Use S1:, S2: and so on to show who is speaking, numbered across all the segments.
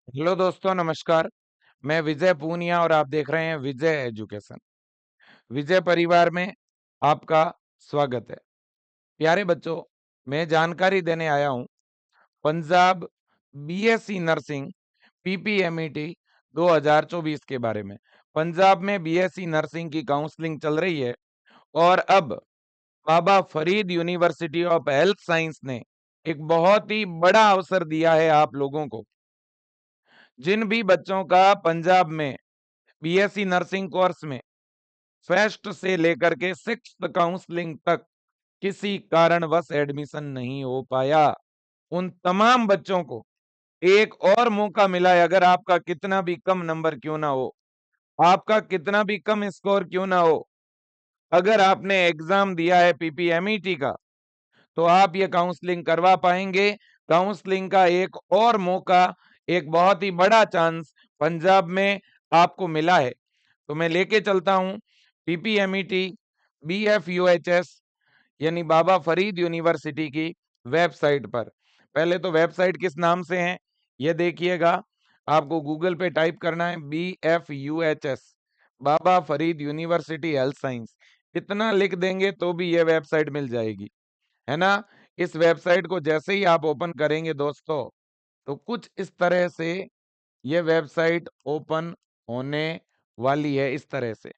S1: Hello दोस्तों, नमस्कार। मैं विजय पूनिया और आप देख रहे हैं विजय एजुकेशन। विजय परिवार में आपका स्वागत है। प्यारे बच्चों, मैं जानकारी देने आया हूं पंजाब बीएससी नर्सिंग पीपीएमईटी 2024 के बारे में। पंजाब में बीएससी नर्सिंग की काउंसलिंग चल रही है और अब Baba Farid university of health science ने एक बहुत ही बड़ा अवसर दिया है आप लोगों को। जिन भी बच्चों का पंजाब में बीएससी नर्सिंग कोर्स में फर्स्ट से लेकर के सिक्स्थ काउंसलिंग तक किसी कारणवश एडमिशन नहीं हो पाया, उन तमाम बच्चों को एक और मौका मिला है। अगर आपका कितना भी कम नंबर क्यों ना हो, आपका कितना भी कम स्कोर क्यों ना हो, अगर आपने एग्जाम दिया है पीपीएमईटी का, तो आप ये काउंसलिंग करवा पाएंगे। काउंसलिंग का एक और मौका, एक बहुत ही बड़ा चांस पंजाब में आपको मिला है। तो मैं लेके चलता हूं पीपीएमईटी बीएफयूएचएस यानी बाबा फरीद यूनिवर्सिटी की वेबसाइट पर। पहले तो वेबसाइट किस नाम से है ये देखिएगा। आपको गूगल पे टाइप करना है बीएफयूएचएस, बाबा फरीद यूनिवर्सिटी हेल्थ साइंस। इतना लिख देंगे तो भी ये वेबसाइट मिल जाएगी, है ना। इस वेबसाइट को जैसे ही आप ओपन करेंगे दोस्तों, तो कुछ इस तरह से ये वेबसाइट ओपन होने वाली है। इस तरह से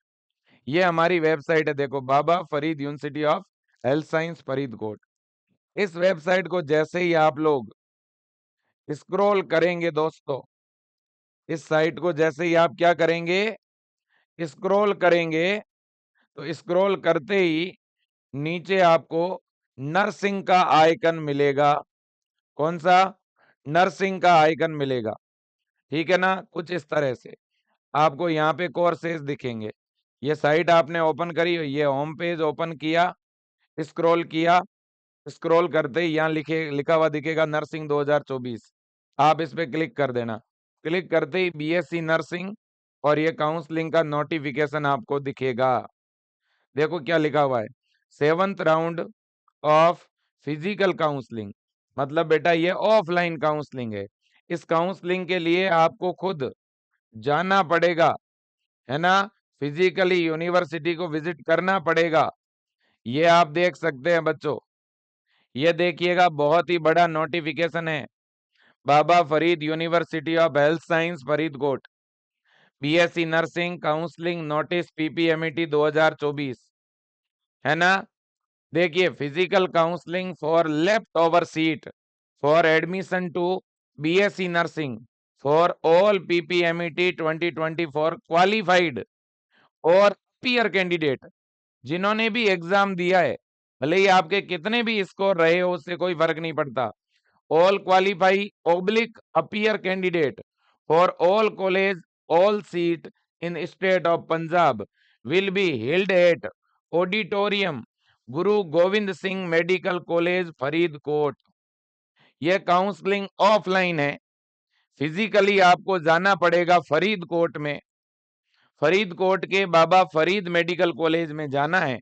S1: ये हमारी वेबसाइट है, देखो, Baba Farid university of health science Faridkot. इस वेबसाइट को जैसे ही आप लोग स्क्रॉल करेंगे दोस्तों, इस साइट को जैसे ही आप क्या करेंगे, स्क्रॉल करेंगे, तो स्क्रॉल करते ही नीचे आपको नर्सिंग का आइकन मिलेगा। कौन सा? नर्सिंग का आइकन मिलेगा, ठीक है ना। कुछ इस तरह से आपको यहाँ पे कोर्सेज दिखेंगे। ये साइट आपने ओपन करी, ये होम पेज ओपन किया, स्क्रॉल किया, स्क्रॉल करते ही यहाँ लिखा हुआ दिखेगा नर्सिंग 2024। आप इस पे क्लिक कर देना। क्लिक करते ही बीएससी नर्सिंग और ये काउंसलिंग का नोटिफिकेशन आपको दिखेगा। देखो क्या लिखा हुआ है, 7th round of physical counselling. मतलब बेटा ये ऑफलाइन काउंसलिंग है। इस काउंसलिंग के लिए आपको खुद जाना पड़ेगा, है ना। फिजिकली यूनिवर्सिटी को विजिट करना पड़ेगा। ये आप देख सकते हैं बच्चों, ये देखिएगा बहुत ही बड़ा नोटिफिकेशन है। Baba Farid university of health science Faridkot, BSc nursing counselling notice PPMET 2024, है ना। देखिए, physical counselling for left over seat for admission to BSc nursing for all PPMET 2024 qualified और पीयर कैंडिडेट जिन्होंने भी एग्जाम दिया है, भले ही आपके कितने भी स्कोर रहे हो उससे कोई फर्क नहीं पड़ता। All qualify oblique appear candidate for all college all seat in state of Punjab will be held at auditorium Guru Govind Singh medical college Faridkot. यह काउंसलिंग ऑफलाइन है। फिजिकली आपको जाना पड़ेगा फरीदकोट में, फरीदकोट के बाबा फरीद मेडिकल कॉलेज में जाना है।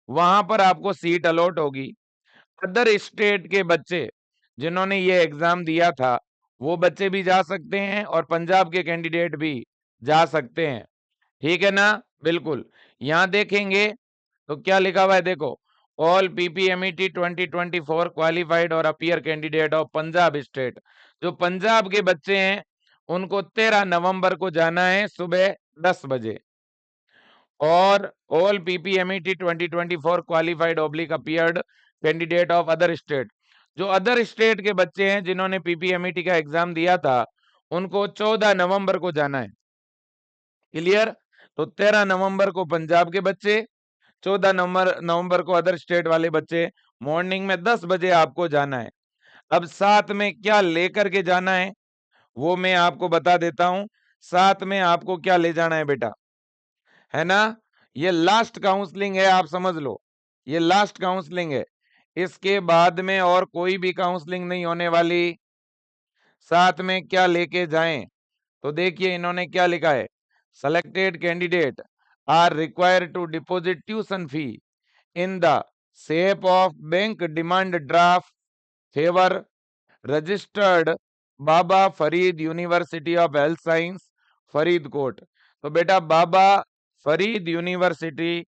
S1: वहां पर आपको सीट अलॉट होगी। अदर स्टेट के बच्चे जिन्होंने ये एग्जाम दिया था, वो बच्चे भी जा सकते हैं और पंजाब के कैंडिडेट भी जा सकते हैं, ठीक है ना। बिल्कुल। यहां देखेंगे तो क्या लिखा हुआ है, देखो, ऑल पीपीएमईटी 2024 क्वालिफाइड और appear candidate of Punjab state. जो पंजाब के बच्चे हैं उनको 13 नवंबर को जाना है सुबह 10 बजे। और all PPMET 2024 qualified oblique appeared candidate of other state, जो अदर स्टेट के बच्चे हैं जिन्होंने पीपीएमईटी का एग्जाम दिया था, उनको 14 नवंबर को जाना है। क्लियर? तो 13 नवंबर को पंजाब के बच्चे, 14 नवंबर को अदर स्टेट वाले बच्चे। मॉर्निंग में 10 बजे आपको जाना है। अब साथ में क्या लेकर के जाना है वो मैं आपको बता देता हूं। साथ में आपको क्या ले जाना है बेटा, है ना। ये लास्ट काउंसलिंग है, आप समझ लो, ये लास्ट काउंसलिंग है। इसके बाद में और कोई भी काउंसलिंग नहीं होने वाली। साथ में क्या लेके जाएं, तो देखिए इन्होंने क्या लिखा है, selected candidate are required to deposit tuition fee in the shape of bank demand draft favour registered Baba Farid university of health science Faridkot. तो बेटा Baba Farid university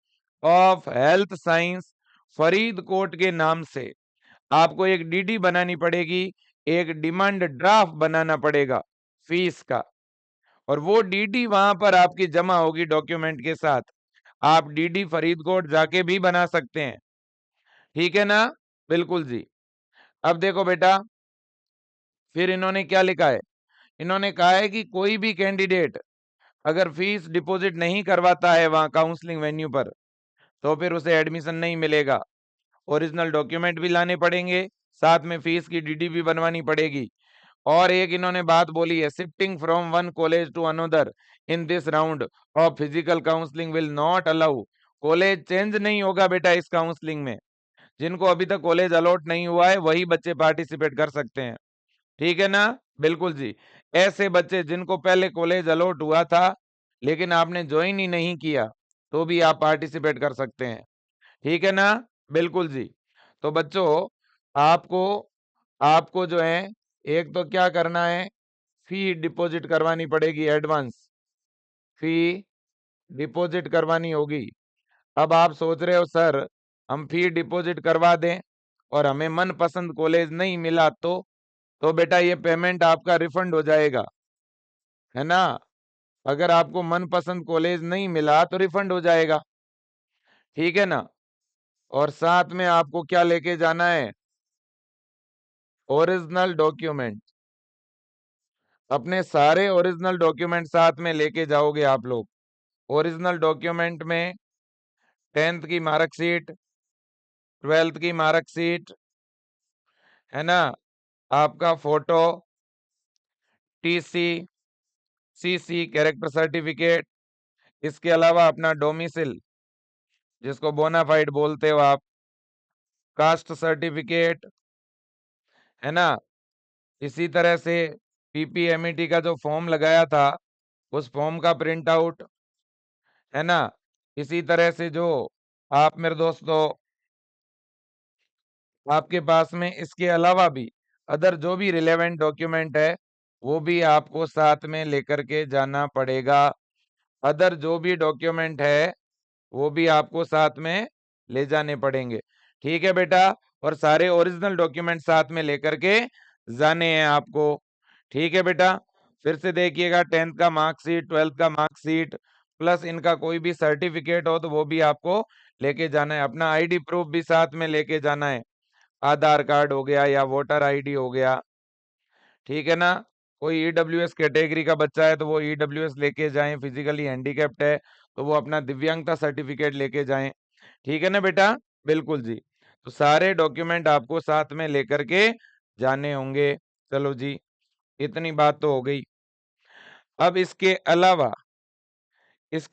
S1: of health science Faridkot के नाम से आपको एक डीडी बनानी पड़ेगी, एक डिमांड ड्राफ्ट बनाना पड़ेगा फीस का, और वो डीडी वहां पर आपकी जमा होगी डॉक्यूमेंट के साथ। आप डीडी फरीदकोट जाके भी बना सकते हैं, ठीक है ना? बिल्कुल जी। अब देखो बेटा, फिर इन्होंने क्या लिखा है? इन्होंने कहा है कि कोई भी कैंडिडेट अगर फीस डिपॉजिट नहीं करवाता है वहां काउंसलिंग वेन्यू पर, तो फिर उसे एडमिशन नहीं मिलेगा। ओरिजिनल डॉक्यूमेंट भी लाने पड़ेंगे, साथ में फीस की डीडी भी बनवानी पड़ेगी। और एक इन्होंने बात बोली है, shifting from one college to another in this round of physical counselling will not allow. College change नहीं होगा बेटा इस काउंसलिंग में। जिनको अभी तक कॉलेज अलॉट नहीं हुआ है वही बच्चे पार्टिसिपेट कर सकते हैं, ठीक है ना? बिल्कुल जी। ऐसे बच्चे जिनको पहले कॉलेज अलॉट हुआ था लेकिन आपने ज्वाइन ही नहीं किया, तो भी आप पार्टिसिपेट कर सकते हैं, ठीक है ना? बिल्कुल जी। तो बच्चों, आपको आपको जो है, एक तो क्या करना है, फी डिपॉजिट करवानी पड़ेगी, एडवांस फी डिपॉजिट करवानी होगी। अब आप सोच रहे हो सर हम फी डिपॉजिट करवा दें और हमें मनपसंद कॉलेज नहीं मिला तो बेटा ये पेमेंट आपका रिफंड हो जाएगा, है ना? अगर आपको मनपसंद कॉलेज नहीं मिला तो रिफंड हो जाएगा, ठीक है ना? और साथ में आपको क्या लेके जाना है? Original document. अपने सारे ओरिजिनल डॉक्यूमेंट साथ में लेके जाओगे आप लोग। ओरिजिनल डॉक्यूमेंट में 10th की मार्कशीट, 12th की मार्कशीट, है ना? आपका photo, TC, CC character certificate, इसके अलावा अपना डोमिसिल जिसको बोनाफाइड बोलते हो आप, कास्ट सर्टिफिकेट, है ना? इसी तरह से पीपीएमईटी का जो फॉर्म लगाया था उस फॉर्म का प्रिंट आउट, है ना? इसी तरह से जो आप मेरे दोस्तों आपके पास में इसके अलावा भी अदर जो भी रिलेवेंट डॉक्यूमेंट है वो भी आपको साथ में लेकर के जाना पड़ेगा। अदर जो भी डॉक्यूमेंट है वो भी आपको साथ में ले जाने पड़ेंगे, ठीक है बेटा? और सारे ओरिजिनल डॉक्यूमेंट साथ में लेकर के जाने हैं आपको, ठीक है बेटा? फिर से देखिएगा, 10th का मार्कशीट, 12th का मार्कशीट, प्लस इनका कोई भी सर्टिफिकेट हो तो वो भी आपको लेके जाना है। अपना आईडी प्रूफ भी साथ में लेके जाना है, आधार कार्ड हो गया या वोटर आईडी हो गया, ठीक है ना? कोई ईडब्ल्यूएस कैटेगरी का बच्चा है तो वो ईडब्ल्यूएस लेके जाएं, फिजिकली हैंडीकैप्ड है तो वो अपना दिव्यांगता सर्टिफिकेट लेके जाएं, ठीक है ना बेटा? बिल्कुल जी। तो सारे डॉक्यूमेंट आपको साथ में लेकर के जाने होंगे। चलो जी, इतनी बात तो हो गई। अब इसके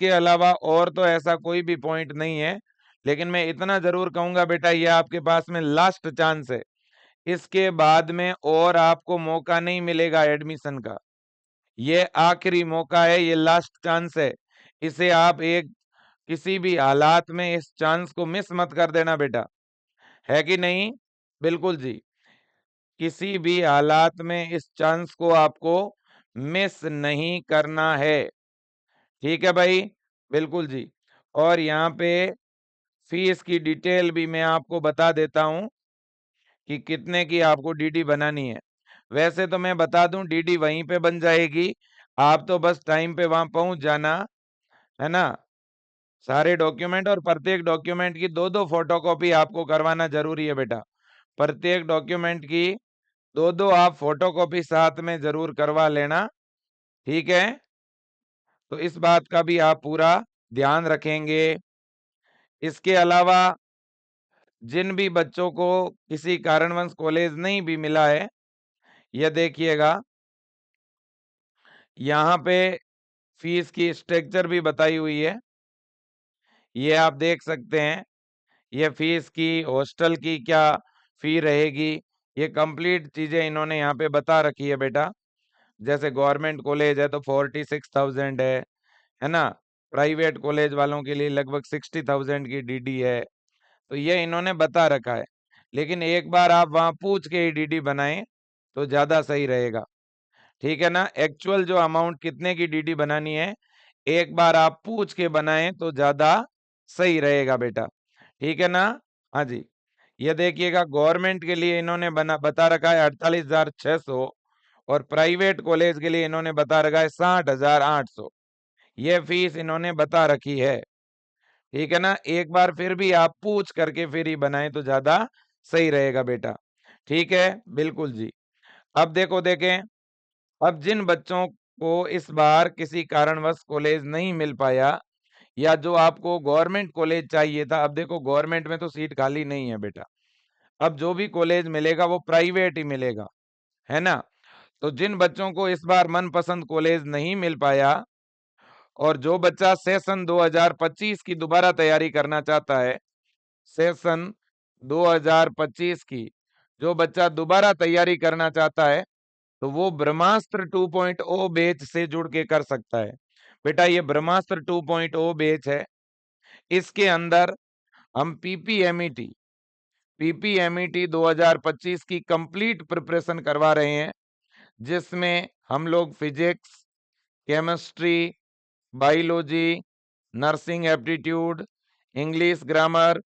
S1: अलावा और तो ऐसा कोई भी पॉइंट नहीं है, लेकिन मैं इतना जरूर कहूंगा बेटा, ये आपके पास में लास्ट चांस है। इसके बाद में और आपको मौका नहीं मिलेगा एडमिशन का। ये आखिरी मौका है, ये लास्ट चांस है। इसे आप एक किसी भी हालात में इस चांस को मिस मत कर देना बेटा, है कि नहीं? बिल्कुल जी। किसी भी हालात में इस चांस को आपको मिस नहीं करना है, ठीक है भाई? बिल्कुल जी। और यहाँ पे फीस की डिटेल भी मैं आपको बता देता हूँ कि कितने की आपको डीडी बनानी है। वैसे तो मैं बता दूं डीडी वहीं पे बन जाएगी, आप तो बस टाइम पे वहां पहुंच जाना, है ना? सारे डॉक्यूमेंट और प्रत्येक डॉक्यूमेंट की दो दो फोटोकॉपी आपको करवाना जरूरी है बेटा। प्रत्येक डॉक्यूमेंट की दो दो आप फोटोकॉपी साथ में जरूर करवा लेना, ठीक है? तो इस बात का भी आप पूरा ध्यान रखेंगे। इसके अलावा जिन भी बच्चों को किसी कारणवश कॉलेज नहीं भी मिला है, यह देखिएगा यहाँ पे फीस की स्ट्रक्चर भी बताई हुई है, ये आप देख सकते हैं। ये फीस की, हॉस्टल की क्या फी रहेगी, ये कंप्लीट चीजें इन्होंने यहाँ पे बता रखी है बेटा। जैसे गवर्नमेंट कॉलेज है तो 46,000 है ना? प्राइवेट कॉलेज वालों के लिए लगभग 60,000 की डीडी है, तो ये इन्होंने बता रखा है। लेकिन एक बार आप वहां पूछ के ही डीडी बनाएं तो ज्यादा सही रहेगा। ठीक है ना। एक्चुअल जो अमाउंट कितने की डीडी बनानी है, एक बार आप पूछ के बनाएं तो ज्यादा सही रहेगा बेटा। ठीक है ना। हाँ जी, ये देखिएगा गवर्नमेंट के लिए इन्होंने बता रखा है 48,600 और प्राइवेट कॉलेज के लिए इन्होंने बता रखा है 60,800। ये फीस इन्होंने बता रखी है। ठीक है ना। एक बार फिर भी आप पूछ करके फिर ही बनाएं तो ज्यादा सही रहेगा बेटा। ठीक है, बिल्कुल जी। अब देखो देखें, अब जिन बच्चों को इस बार किसी कारणवश कॉलेज नहीं मिल पाया या जो आपको गवर्नमेंट कॉलेज चाहिए था, अब देखो गवर्नमेंट में तो सीट खाली नहीं है बेटा, अब जो भी कॉलेज मिलेगा वो प्राइवेट ही मिलेगा, है ना। तो जिन बच्चों को इस बार मनपसंद कॉलेज नहीं मिल पाया और जो बच्चा सेशन 2025 की दोबारा तैयारी करना चाहता है, सेशन 2025 की जो बच्चा दोबारा तैयारी करना चाहता है तो वो ब्रह्मास्त्र 2.0 बैच से जुड़ के कर सकता है। बेटा ये ब्रह्मास्त्र 2.0 बैच है, इसके अंदर हम पीपीएमईटी 2025 की कंप्लीट प्रिपरेशन करवा रहे हैं, जिसमें हम लोग physics, chemistry, biology, nursing aptitude, English grammar,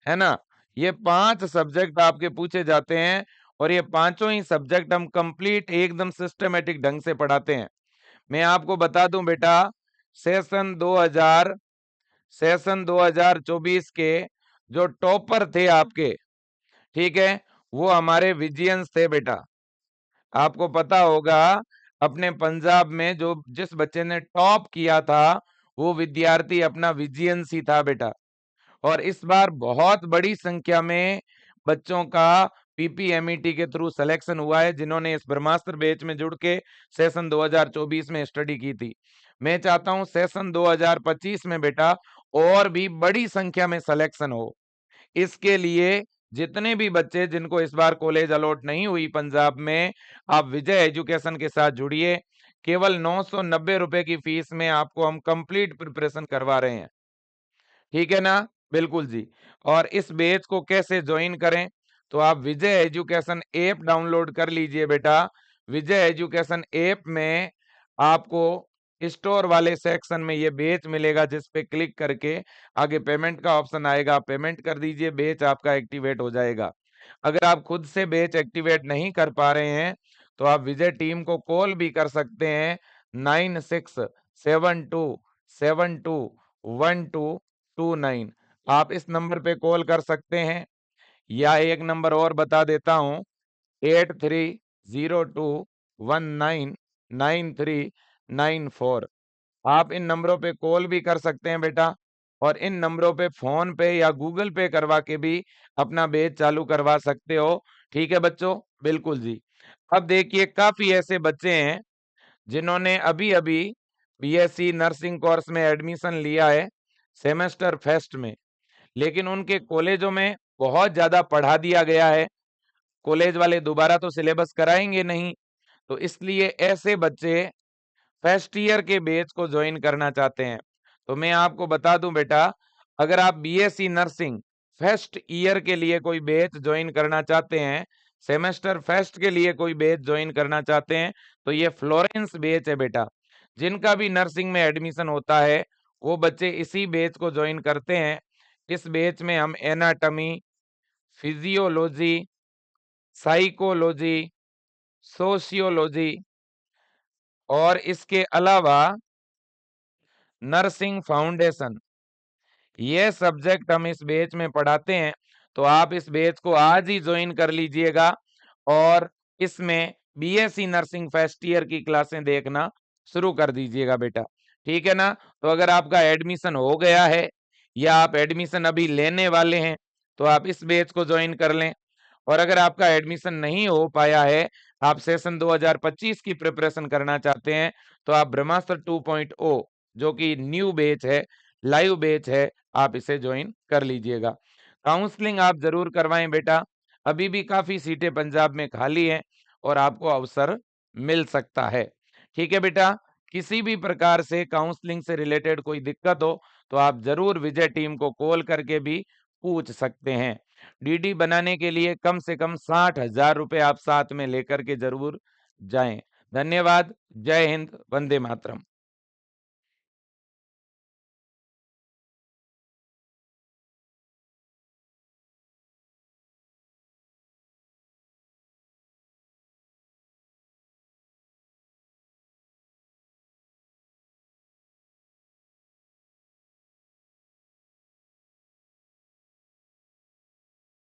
S1: है ना, ये 5 सब्जेक्ट आपके पूछे जाते हैं और ये पांचों ही सब्जेक्ट हम कंप्लीट एकदम सिस्टमेटिक ढंग से पढ़ाते हैं। मैं आपको बता दूं बेटा, सेशन 2024 के जो टॉपर थे आपके, ठीक है, वो हमारे विजियंस थे बेटा। आपको पता होगा अपने पंजाब में जो जिस बच्चे ने टॉप किया था वो विद्यार्थी अपना विजियंस ही था बेटा। और इस बार बहुत बड़ी संख्या में बच्चों का पीपीएमईटी के थ्रू सिलेक्शन हुआ है, जिन्होंने इस ब्रह्मास्त्र बैच में जुड़ के सेशन 2024 में स्टडी की थी। मैं चाहता हूं सेशन 2025 में बेटा और भी बड़ी संख्या में सिलेक्शन हो। इसके लिए जितने भी बच्चे जिनको इस बार कॉलेज अलॉट नहीं हुई पंजाब में, आप विजय एजुकेशन के साथ जुड़िए। केवल 990 रुपए की फीस में आपको हम कंप्लीट प्रिपरेशन करवा रहे हैं। ठीक है ना, बिल्कुल जी। और इस बैच को कैसे ज्वाइन करें, तो आप विजय एजुकेशन ऐप डाउनलोड कर लीजिए बेटा। विजय एजुकेशन ऐप में आपको स्टोर वाले सेक्शन में ये बैच मिलेगा, जिस पे क्लिक करके आगे पेमेंट का ऑप्शन आएगा, पेमेंट कर दीजिए, बैच आपका एक्टिवेट हो जाएगा। अगर आप खुद से बैच एक्टिवेट नहीं कर पा रहे हैं तो आप विजय टीम को कॉल भी कर सकते हैं 9672721229। आप इस नंबर पे कॉल कर सकते हैं या एक नंबर और बता देता हूं 8302199394। आप इन नंबरों पे कॉल भी कर सकते हैं बेटा और इन नंबरों पे फोन पे या गूगल पे करवा के भी अपना बैच चालू करवा सकते हो। ठीक है बच्चों, बिल्कुल जी। अब देखिए काफी ऐसे बच्चे हैं जिन्होंने अभी अभी बीएससी नर्सिंग कोर्स में एडमिशन लिया है सेमेस्टर फर्स्ट में, लेकिन उनके कॉलेजों में बहुत ज्यादा पढ़ा दिया गया है, कॉलेज वाले दोबारा तो सिलेबस कराएंगे नहीं, तो इसलिए ऐसे बच्चे फर्स्ट ईयर के बैच को ज्वाइन करना चाहते हैं। तो मैं आपको बता दूं बेटा, अगर आप बीएससी नर्सिंग फर्स्ट ईयर के लिए कोई बैच ज्वाइन करना चाहते हैं, सेमेस्टर फर्स्ट के लिए कोई बैच ज्वाइन करना चाहते हैं, तो ये फ्लोरेंस बैच है बेटा। जिनका भी नर्सिंग में एडमिशन होता है वो बच्चे इसी बैच को ज्वाइन करते हैं। इस बैच में हम एनाटॉमी, फिजियोलॉजी, साइकोलॉजी, सोशियोलॉजी और इसके अलावा नर्सिंग फाउंडेशन, ये सब्जेक्ट हम इस बैच में पढ़ाते हैं। तो आप इस बैच को आज ही ज्वाइन कर लीजिएगा और इसमें बीएससी नर्सिंग फर्स्ट ईयर की क्लासें देखना शुरू कर दीजिएगा बेटा। ठीक है ना। तो अगर आपका एडमिशन हो गया है या आप एडमिशन अभी लेने वाले हैं तो आप इस बैच को ज्वाइन कर लें। और अगर आपका एडमिशन नहीं हो पाया है, आप सेशन 2025 की प्रिपरेशन करना चाहते हैं, तो आप ब्रह्मास्त्र 2.0 जो कि न्यू बैच है, लाइव बैच है, आप इसे ज्वाइन कर लीजिएगा। काउंसलिंग आप जरूर करवाएं बेटा, अभी भी काफी सीटें पंजाब में खाली हैं और आपको अवसर मिल सकता है। ठीक है बेटा, किसी भी प्रकार से काउंसलिंग से रिलेटेड कोई दिक्कत हो तो आप जरूर विजय टीम को कॉल करके भी पूछ सकते हैं। डीडी बनाने के लिए कम से कम 60,000 रुपए आप साथ में लेकर के जरूर जाएं। धन्यवाद। जय हिंद, वंदे मातरम।